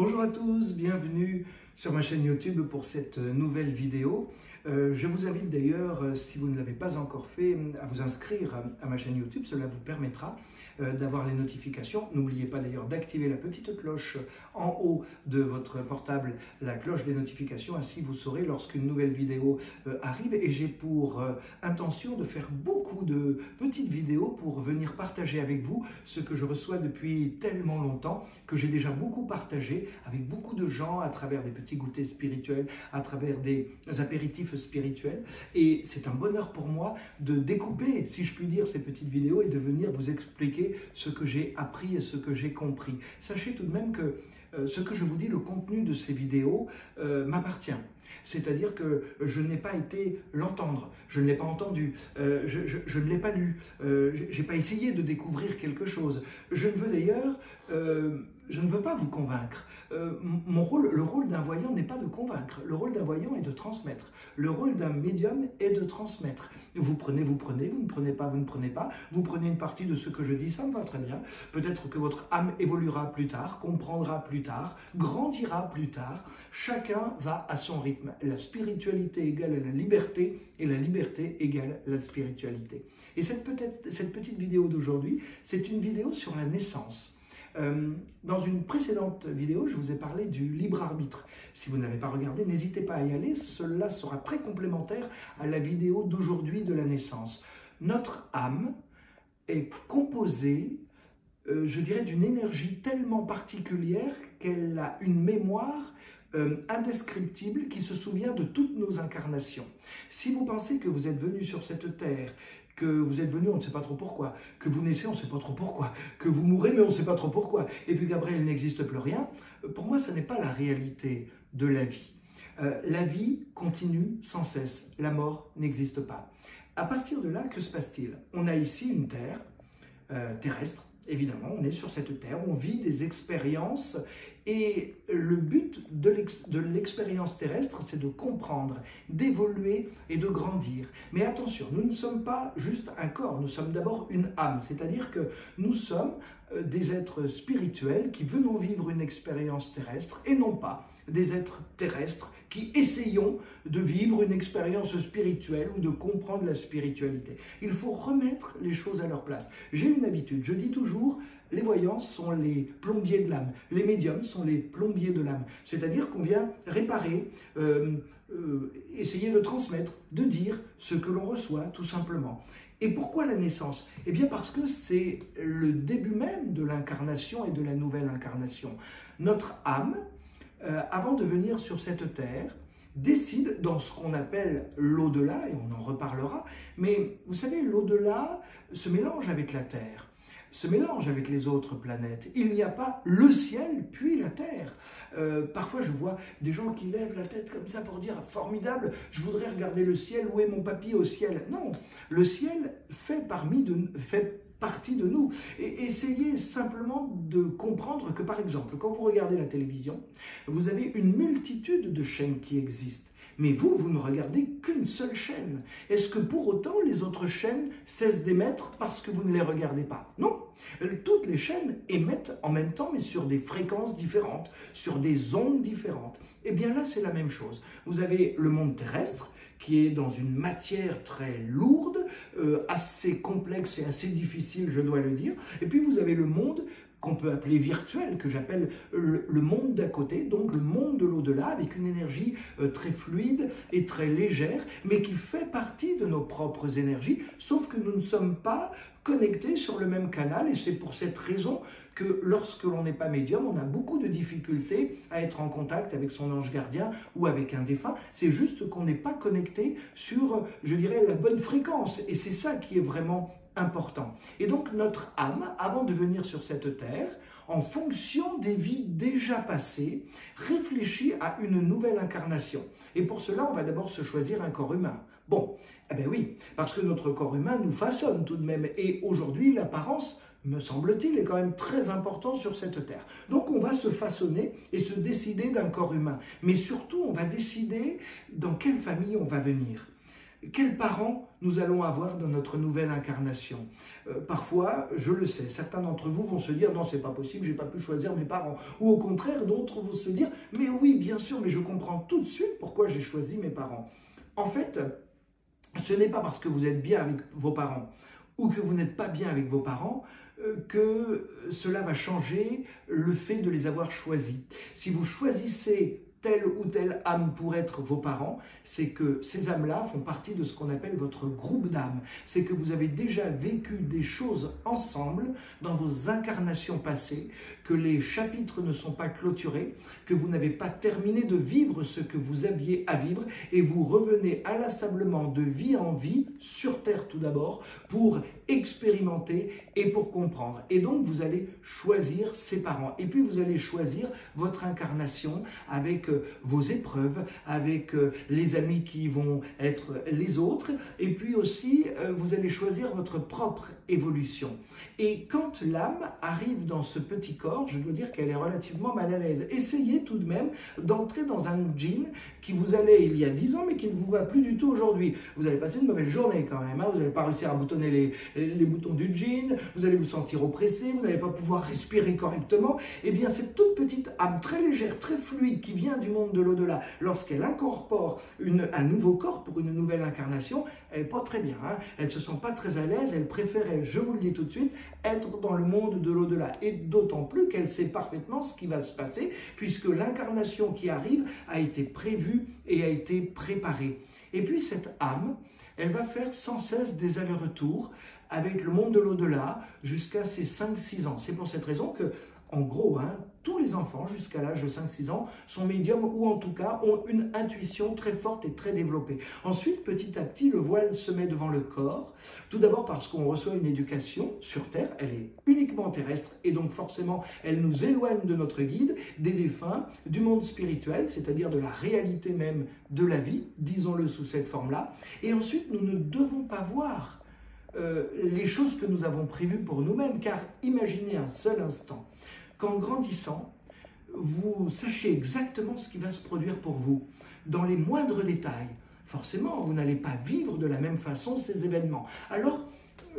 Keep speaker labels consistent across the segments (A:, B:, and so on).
A: Bonjour à tous, bienvenue sur ma chaîne YouTube pour cette nouvelle vidéo. Je vous invite d'ailleurs, si vous ne l'avez pas encore fait, à vous inscrire à ma chaîne YouTube. Cela vous permettra d'avoir les notifications. N'oubliez pas d'ailleurs d'activer la petite cloche en haut de votre portable, la cloche des notifications. Ainsi vous saurez lorsqu'une nouvelle vidéo arrive. Et j'ai pour intention de faire beaucoup de petites vidéos pour venir partager avec vous ce que je reçois depuis tellement longtemps, que j'ai déjà beaucoup partagé avec beaucoup de gens à travers des petits goûters spirituels, à travers des apéritifs spirituels. Et c'est un bonheur pour moi de découper, si je puis dire, ces petites vidéos et de venir vous expliquer ce que j'ai appris et ce que j'ai compris. Sachez tout de même que ce que je vous dis, le contenu de ces vidéos m'appartient. C'est-à-dire que je n'ai pas été l'entendre, je ne l'ai pas entendu, je ne l'ai pas lu, je n'ai pas essayé de découvrir quelque chose. Je ne veux d'ailleurs, je ne veux pas vous convaincre. Le rôle d'un voyant n'est pas de convaincre, le rôle d'un voyant est de transmettre. Le rôle d'un médium est de transmettre. Vous prenez, vous ne prenez pas, vous ne prenez pas. Vous prenez une partie de ce que je dis, ça me va très bien. Peut-être que votre âme évoluera plus tard, comprendra plus tard, grandira plus tard. Chacun va à son rythme. La spiritualité égale à la liberté et la liberté égale la spiritualité. Et cette petite vidéo d'aujourd'hui, c'est une vidéo sur la naissance. Dans une précédente vidéo, je vous ai parlé du libre arbitre. Si vous ne l'avez pas regardé, n'hésitez pas à y aller. Cela sera très complémentaire à la vidéo d'aujourd'hui de la naissance. Notre âme est composée, je dirais, d'une énergie tellement particulière qu'elle a une mémoire indescriptible qui se souvient de toutes nos incarnations. Si vous pensez que vous êtes venu sur cette terre, que vous êtes venu, on ne sait pas trop pourquoi, que vous naissez, on ne sait pas trop pourquoi, que vous mourrez, mais on ne sait pas trop pourquoi, et puis qu'après, il n'existe plus rien, pour moi, ce n'est pas la réalité de la vie. La vie continue sans cesse, la mort n'existe pas. À partir de là, que se passe-t-il? On a ici une terre terrestre, évidemment, on est sur cette terre, on vit des expériences et le but de l'expérience terrestre, c'est de comprendre, d'évoluer et de grandir. Mais attention, nous ne sommes pas juste un corps, nous sommes d'abord une âme, c'est-à-dire que nous sommes des êtres spirituels qui venons vivre une expérience terrestre et non pas des êtres terrestres qui essayons de vivre une expérience spirituelle ou de comprendre la spiritualité. Il faut remettre les choses à leur place. J'ai une habitude, je dis toujours, les voyants sont les plombiers de l'âme, les médiums sont les plombiers de l'âme. C'est-à-dire qu'on vient réparer, essayer de transmettre, de dire ce que l'on reçoit tout simplement. Et pourquoi la naissance? Eh bien parce que c'est le début même de l'incarnation et de la nouvelle incarnation. Notre âme, avant de venir sur cette terre, décide dans ce qu'on appelle l'au-delà, et on en reparlera, mais vous savez, l'au-delà se mélange avec la terre, se mélange avec les autres planètes. Il n'y a pas le ciel puis la terre. Parfois je vois des gens qui lèvent la tête comme ça pour dire « formidable, je voudrais regarder le ciel, où est mon papy au ciel ?» Non, le ciel fait partie de nous. Et essayez simplement de comprendre que, par exemple, quand vous regardez la télévision, vous avez une multitude de chaînes qui existent. Mais vous ne regardez qu'une seule chaîne. Est-ce que pour autant les autres chaînes cessent d'émettre parce que vous ne les regardez pas? Non. Toutes les chaînes émettent en même temps, mais sur des fréquences différentes, sur des ondes différentes. Et bien là, c'est la même chose. Vous avez le monde terrestre, qui est dans une matière très lourde, assez complexe et assez difficile, je dois le dire. Et puis vous avez le monde qu'on peut appeler virtuel, que j'appelle le monde d'à côté, donc le monde de l'au-delà, avec une énergie très fluide et très légère, mais qui fait partie de nos propres énergies, sauf que nous ne sommes pas connectés sur le même canal, et c'est pour cette raison que lorsque l'on n'est pas médium, on a beaucoup de difficultés à être en contact avec son ange gardien ou avec un défunt. C'est juste qu'on n'est pas connecté sur, je dirais, la bonne fréquence, et c'est ça qui est vraiment important. Et donc notre âme, avant de venir sur cette terre, en fonction des vies déjà passées, réfléchit à une nouvelle incarnation. Et pour cela, on va d'abord se choisir un corps humain. Bon, eh bien oui, parce que notre corps humain nous façonne tout de même. Et aujourd'hui, l'apparence, me semble-t-il, est quand même très important sur cette terre. Donc on va se façonner et se décider d'un corps humain. Mais surtout, on va décider dans quelle famille on va venir. Quels parents nous allons avoir dans notre nouvelle incarnation. Parfois, je le sais, certains d'entre vous vont se dire « Non, c'est pas possible, j'ai pas pu choisir mes parents ». Ou au contraire, d'autres vont se dire « Mais oui, bien sûr, mais je comprends tout de suite pourquoi j'ai choisi mes parents ». En fait, ce n'est pas parce que vous êtes bien avec vos parents ou que vous n'êtes pas bien avec vos parents que cela va changer le fait de les avoir choisis. Si vous choisissez telle ou telle âme pour être vos parents, c'est que ces âmes-là font partie de ce qu'on appelle votre groupe d'âmes. C'est que vous avez déjà vécu des choses ensemble dans vos incarnations passées, que les chapitres ne sont pas clôturés, que vous n'avez pas terminé de vivre ce que vous aviez à vivre et vous revenez inlassablement de vie en vie, sur Terre tout d'abord, pour expérimenter et pour comprendre. Et donc vous allez choisir ses parents. Et puis vous allez choisir votre incarnation avec vos épreuves, avec les amis qui vont être les autres, et puis aussi vous allez choisir votre propre évolution. Et quand l'âme arrive dans ce petit corps, je dois dire qu'elle est relativement mal à l'aise. Essayez tout de même d'entrer dans un jean qui vous allait il y a 10 ans, mais qui ne vous va plus du tout aujourd'hui. Vous allez passer une mauvaise journée quand même, hein. Vous n'allez pas réussir à boutonner les boutons du jean, vous allez vous sentir oppressé, vous n'allez pas pouvoir respirer correctement. Eh bien, cette toute petite âme très légère, très fluide, qui vient du monde de l'au-delà, lorsqu'elle incorpore un nouveau corps pour une nouvelle incarnation, elle n'est pas très bien, hein. Elle ne se sent pas très à l'aise, elle préférait, je vous le dis tout de suite, être dans le monde de l'au-delà. Et d'autant plus qu'elle sait parfaitement ce qui va se passer, puisque l'incarnation qui arrive a été prévue et a été préparée. Et puis cette âme, elle va faire sans cesse des allers-retours avec le monde de l'au-delà jusqu'à ses 5-6 ans. C'est pour cette raison que, en gros, hein, tous les enfants jusqu'à l'âge de 5-6 ans sont médiums ou en tout cas ont une intuition très forte et très développée. Ensuite, petit à petit, le voile se met devant le corps. Tout d'abord parce qu'on reçoit une éducation sur Terre, elle est uniquement terrestre et donc forcément elle nous éloigne de notre guide, des défunts, du monde spirituel, c'est-à-dire de la réalité même de la vie, disons-le sous cette forme-là. Et ensuite, nous ne devons pas voir les choses que nous avons prévues pour nous-mêmes, car imaginez un seul instant qu'en grandissant, vous sachiez exactement ce qui va se produire pour vous, dans les moindres détails. Forcément, vous n'allez pas vivre de la même façon ces événements. Alors,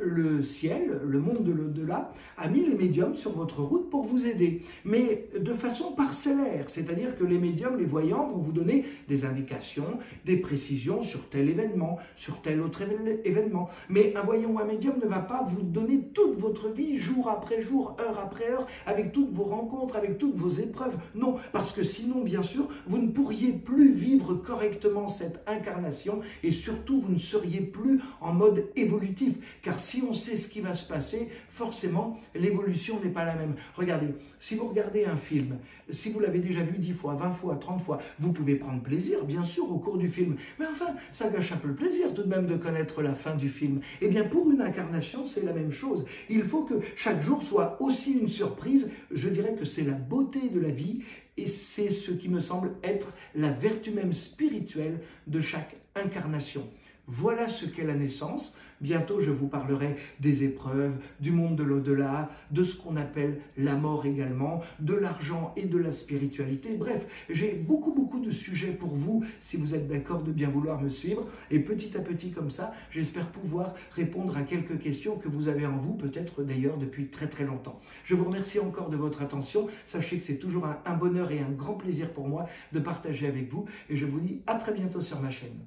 A: le ciel, le monde de l'au-delà, a mis les médiums sur votre route pour vous aider, mais de façon parcellaire, c'est-à-dire que les médiums, les voyants, vont vous donner des indications, des précisions sur tel événement, sur tel autre événement. Mais un voyant ou un médium ne va pas vous donner toute votre vie, jour après jour, heure après heure, avec toutes vos rencontres, avec toutes vos épreuves. Non, parce que sinon, bien sûr, vous ne pourriez plus vivre correctement cette incarnation et surtout, vous ne seriez plus en mode évolutif, car si on sait ce qui va se passer, forcément, l'évolution n'est pas la même. Regardez, si vous regardez un film, si vous l'avez déjà vu 10 fois, 20 fois, 30 fois, vous pouvez prendre plaisir, bien sûr, au cours du film. Mais enfin, ça gâche un peu le plaisir tout de même de connaître la fin du film. Eh bien, pour une incarnation, c'est la même chose. Il faut que chaque jour soit aussi une surprise. Je dirais que c'est la beauté de la vie et c'est ce qui me semble être la vertu même spirituelle de chaque incarnation. Voilà ce qu'est la naissance. Bientôt, je vous parlerai des épreuves, du monde de l'au-delà, de ce qu'on appelle la mort également, de l'argent et de la spiritualité. Bref, j'ai beaucoup de sujets pour vous, si vous êtes d'accord de bien vouloir me suivre. Et petit à petit, comme ça, j'espère pouvoir répondre à quelques questions que vous avez en vous, peut-être d'ailleurs depuis très longtemps. Je vous remercie encore de votre attention. Sachez que c'est toujours un bonheur et un grand plaisir pour moi de partager avec vous. Et je vous dis à très bientôt sur ma chaîne.